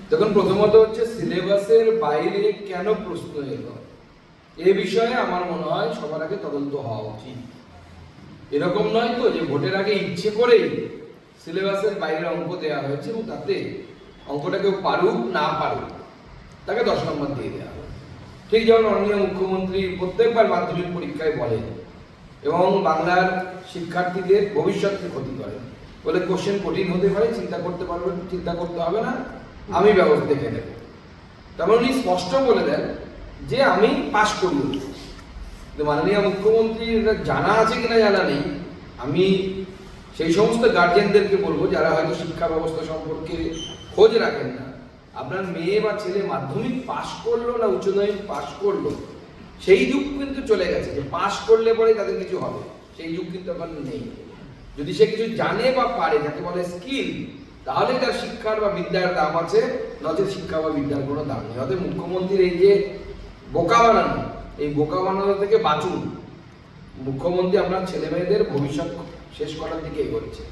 দেখুন, প্রথমত হচ্ছে সিলেবাসের বাইরে কেন প্রশ্ন এলো এ বিষয়ে আমার মনে হয় সবার আগে তদন্ত হওয়া উচিত। এরকম নয় তো যে ভোটের আগে ইচ্ছে করেই সিলেবাসের বাইরে অঙ্ক দেওয়া হয়েছে এবং তাতে অঙ্কটা কেউ পারুক না পারুক তাকে 10 নম্বর দিয়ে দেওয়া হবে। ঠিক যেমন মাননীয় মুখ্যমন্ত্রী প্রত্যেকবার মাধ্যমিক পরীক্ষায় বলেন এবং বাংলার শিক্ষার্থীদের ভবিষ্যৎকে ক্ষতি করেন, বলে কোশ্চেন কঠিন হতে পারে, চিন্তা করতে হবে না, আমি ব্যবস্থা দেখে নেব। তারপর উনি স্পষ্ট বলে দেন যে আমি পাশ করিয়ে দেব। মাননীয় মুখ্যমন্ত্রীর জানা আছে কিনা জানা নেই, আমি সেই সমস্ত গার্জেনদেরকে বলবো যারা হয়তো শিক্ষা ব্যবস্থা সম্পর্কে খোঁজ রাখেন না, আপনার মেয়ে বা ছেলে মাধ্যমিক পাশ করলো না উচ্চ মাধ্যমিক পাশ করলো, সেই যুগ কিন্তু চলে গেছে যে পাশ করলে পরে তাদের কিছু হবে, সেই যুগ কিন্তু এখন নেই। যদি সে কিছু জানে বা পারে, যাকে বলে স্কিল, তাহলে তার শিক্ষার বা বিদ্যার দাম আছে, নচেত শিক্ষা বা বিদ্যার কোনো দাম নেই। অতএব মুখ্যমন্ত্রীর এই যে বোকা বানানো, এই বোকা বানানো থেকে বাঁচুন। মুখ্যমন্ত্রী আপনার ছেলে মেয়েদের ভবিষ্যৎ শেষ করার দিকে এগোচ্ছে।